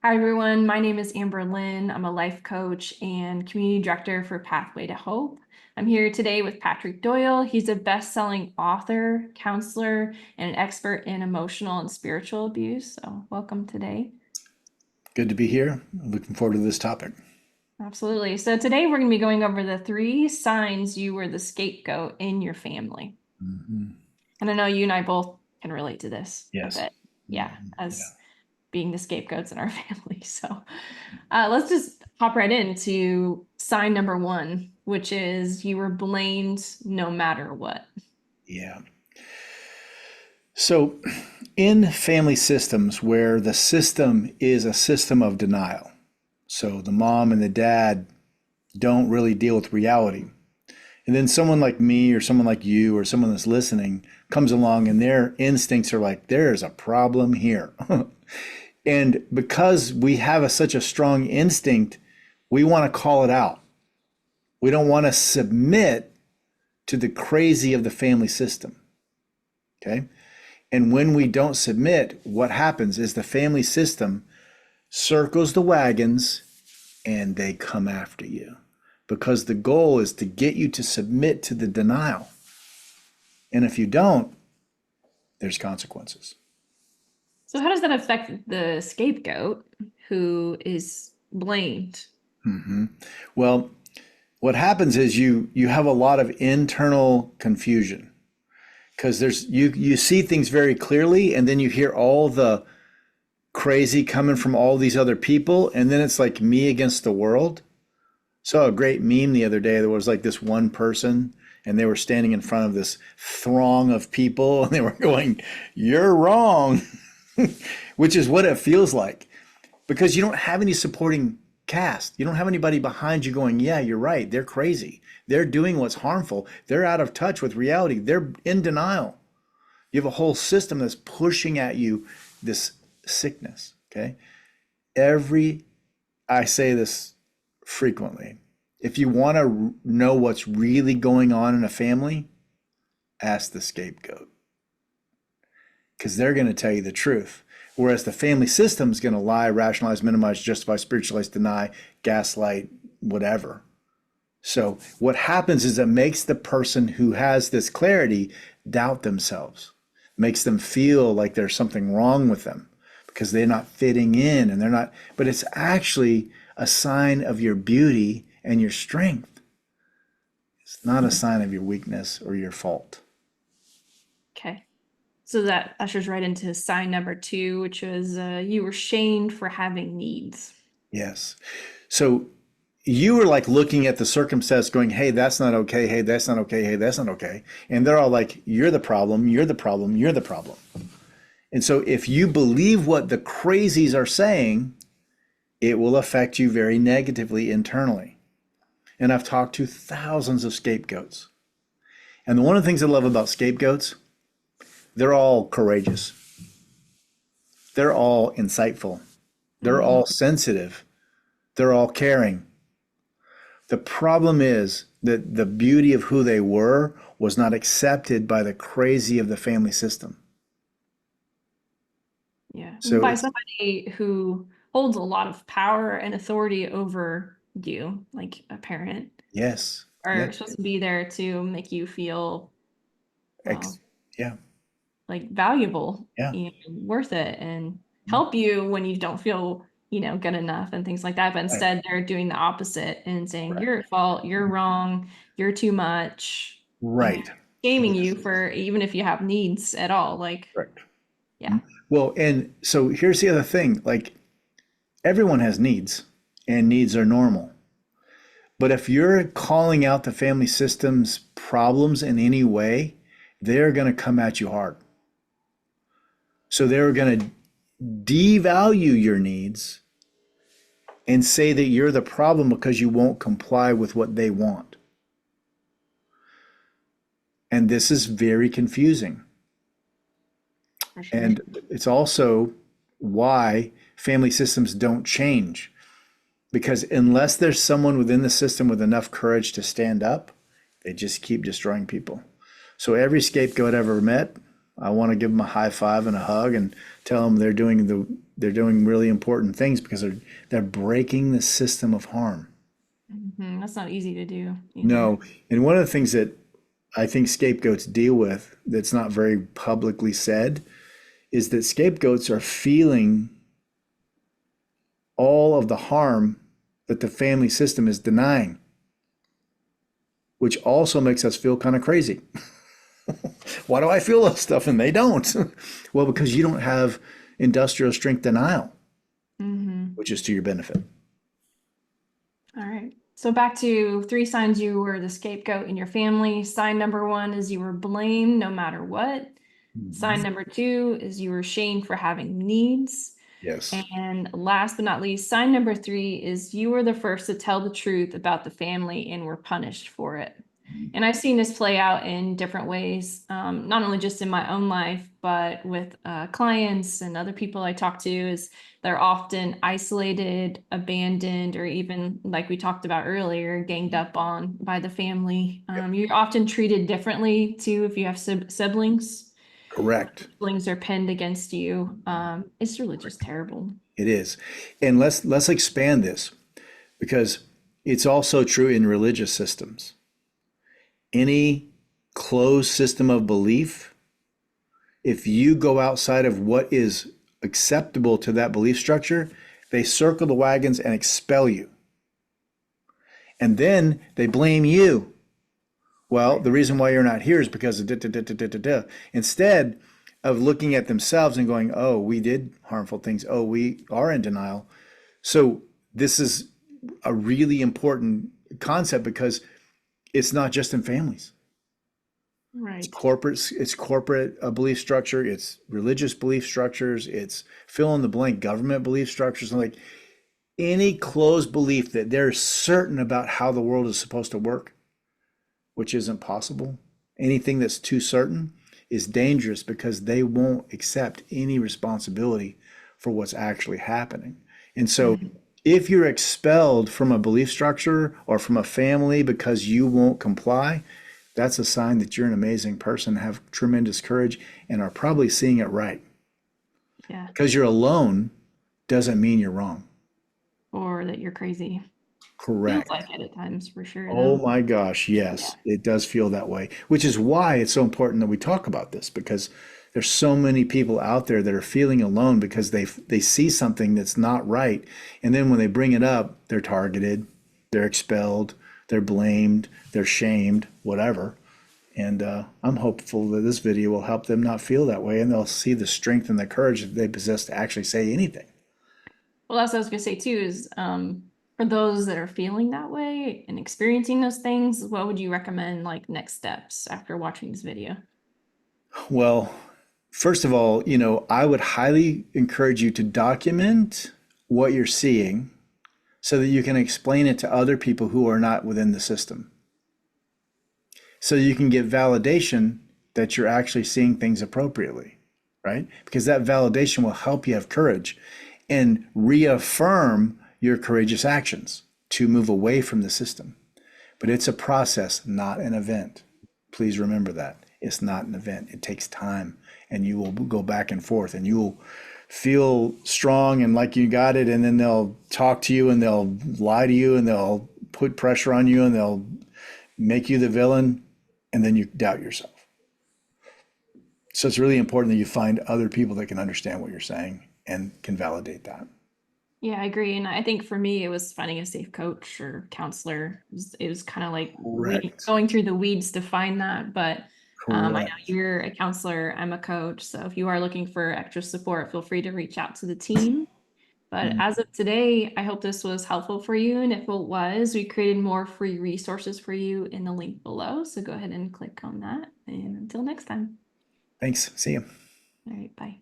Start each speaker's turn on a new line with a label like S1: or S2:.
S1: Hi, everyone. My name is Amber Lyn. I'm a life coach and community director for Pathway to Hope. I'm here today with Patrick Doyle. He's a best-selling author, counselor, and an expert in emotional and spiritual abuse. So welcome today.
S2: Good to be here. Looking forward to this topic.
S1: Absolutely. So today we're going to be going over the 3 signs you were the scapegoat in your family.
S2: Mhm.
S1: And I know you and I both can relate to this a
S2: Yes.
S1: bit. Yeah,
S2: Yeah.
S1: as being the scapegoats in our family. So let's just hop right into sign number 1, which is you were blamed no matter what.
S2: Yeah. So, in family systems where the system is a system of denial, so the mom and the dad don't really deal with reality. And then someone like me or someone like you or someone that's listening comes along and their instincts are like, there's a problem here. And because we have such a strong instinct, we want to call it out. We don't want to submit to the crazy of the family system. Okay. And when we don't submit, what happens is the family system circles the wagons and they come after you because the goal is to get you to submit to the denial. And if you don't, there's consequences.
S1: So how does that affect the scapegoat who is blamed?
S2: hmm Well, what happens is you have a lot of internal confusion because you see things very clearly and then you hear all the crazy coming from all these other people and then it's like me against the world. Saw a great meme the other day. There was like this one person and they were standing in front of this throng of people and they were going, "You're wrong," which is what it feels like because you don't have any supporting cast. You don't have anybody behind you going, "Yeah, you're right. They're crazy. They're doing what's harmful. They're out of touch with reality. They're in denial." You have a whole system that's pushing at you this sickness. Okay. Every, I say this frequently. If you want to know what's really going on in a family, ask the scapegoat because they're going to tell you the truth. Whereas the family system is going to lie, rationalize, minimize, justify, spiritualize, deny, gaslight, whatever. So what happens is it makes the person who has this clarity doubt themselves, makes them feel like there's something wrong with them because they're not fitting in and they're not, but it's actually a sign of your beauty and your strength. It's not a sign of your weakness or your fault.
S1: Okay. So that ushers right into sign number 2, which was you were shamed for having needs.
S2: Yes. So you were like looking at the circumstance going, "Hey, that's not okay. Hey, that's not okay. Hey, that's not okay." And they're all like, "You're the problem. You're the problem. You're the problem." And so if you believe what the crazies are saying, it will affect you very negatively internally. And I've talked to thousands of scapegoats. And one of the things I love about scapegoats, they're all courageous. They're all insightful. They're
S1: Mhm.
S2: all sensitive. They're all caring. The problem is that the beauty of who they were was not accepted by the crazy of the family system.
S1: Yeah.
S2: So
S1: By
S2: it's
S1: somebody who holds a lot of power and authority over you, like a parent,
S2: yes,
S1: are
S2: yes,
S1: supposed to be there to make you feel, well,
S2: ex- yeah,
S1: like valuable
S2: yeah,
S1: and worth it and help you when you don't feel, good enough and things like that. But
S2: right,
S1: instead, they're doing the opposite and saying,
S2: correct,
S1: you're at fault, you're wrong, you're too much, and
S2: right,
S1: shaming you
S2: yes,
S1: for even if you have needs at all. Like,
S2: correct.
S1: yeah.
S2: Well, and so here's the other thing, like everyone has needs and needs are normal. But if you're calling out the family system's problems in any way, they're going to come at you hard. So they're going to devalue your needs and say that you're the problem because you won't comply with what they want. And this is very confusing.
S1: For sure.
S2: And it's also why family systems don't change. Because unless there's someone within the system with enough courage to stand up, they just keep destroying people. So every scapegoat I've ever met, I want to give them a high five and a hug and tell them they're doing they're doing really important things because they're breaking the system of harm.
S1: That's not easy to do either.
S2: No, and one of the things that I think scapegoats deal with that's not very publicly said is that scapegoats are feeling all of the harm that the family system is denying, which also makes us feel kind of crazy. Why do I feel that stuff and they don't? Well, because you don't have industrial strength denial,
S1: Mm-hmm.
S2: which is to your benefit.
S1: All right. So back to 3 signs you were the scapegoat in your family. Sign number 1 is you were blamed no matter what. Sign number 2 is you were shamed for having needs.
S2: Yes.
S1: And last but not least, sign number 3 is you were the first to tell the truth about the family and were punished for it. And I've seen this play out in different ways, not only just in my own life, but with clients and other people I talk to, is they're often isolated, abandoned, or even, like we talked about earlier, ganged up on by the family. You're often treated differently too if you have siblings.
S2: Correct.
S1: Siblings are pinned against you. It's really just terrible.
S2: It is. And let's expand this because it's also true in religious systems. Any closed system of belief, if you go outside of what is acceptable to that belief structure, they circle the wagons and expel you. And then they blame you. Well, the reason why you're not here is because of da, da, da, da, da, da, da. Instead of looking at themselves and going, oh, we did harmful things. Oh, we are in denial. So this is a really important concept because it's not just in families.
S1: Right.
S2: It's corporate belief structure, it's religious belief structures, it's fill in the blank government belief structures, and like any closed belief that they're certain about how the world is supposed to work, which isn't possible. Anything that's too certain is dangerous because they won't accept any responsibility for what's actually happening. And so if you're expelled from a belief structure or from a family because you won't comply, that's a sign that you're an amazing person, have tremendous courage, and are probably seeing it right.
S1: Yeah.
S2: Because you're alone doesn't mean you're wrong.
S1: Or that you're crazy. Feels
S2: Correct.
S1: like it at times for sure,
S2: Oh
S1: though.
S2: my gosh,
S1: Yeah.
S2: yes, it does feel that way, which is why it's so important that we talk about this because there's so many people out there that are feeling alone because they see something that's not right, and then when they bring it up, they're targeted, they're expelled, they're blamed, they're shamed, whatever. And I'm hopeful that this video will help them not feel that way, and they'll see the strength and the courage that they possess to actually say anything.
S1: Well, that's what I was gonna say too, is for those that are feeling that way and experiencing those things, what would you recommend like next steps after watching this video?
S2: Well, first of all, I would highly encourage you to document what you're seeing so that you can explain it to other people who are not within the system. So you can get validation that you're actually seeing things appropriately, right? Because that validation will help you have courage and reaffirm your courageous actions to move away from the system. But it's a process, not an event. Please remember that. It's not an event. It takes time, and you will go back and forth, and you will feel strong and like you got it, and then they'll talk to you and they'll lie to you and they'll put pressure on you and they'll make you the villain, and then you doubt yourself. So it's really important that you find other people that can understand what you're saying and can validate that.
S1: Yeah, I agree. And I think for me, it was finding a safe coach or counselor. It was kind of like
S2: Correct.
S1: going through the weeds to find that. But I know
S2: Correct.
S1: you're a counselor, I'm a coach. So if you are looking for extra support, feel free to reach out to the team. But
S2: Mm.
S1: as of today, I hope this was helpful for you. And if it was, we created more free resources for you in the link below. So go ahead and click on that. And until next time.
S2: Thanks. See you.
S1: All right, bye.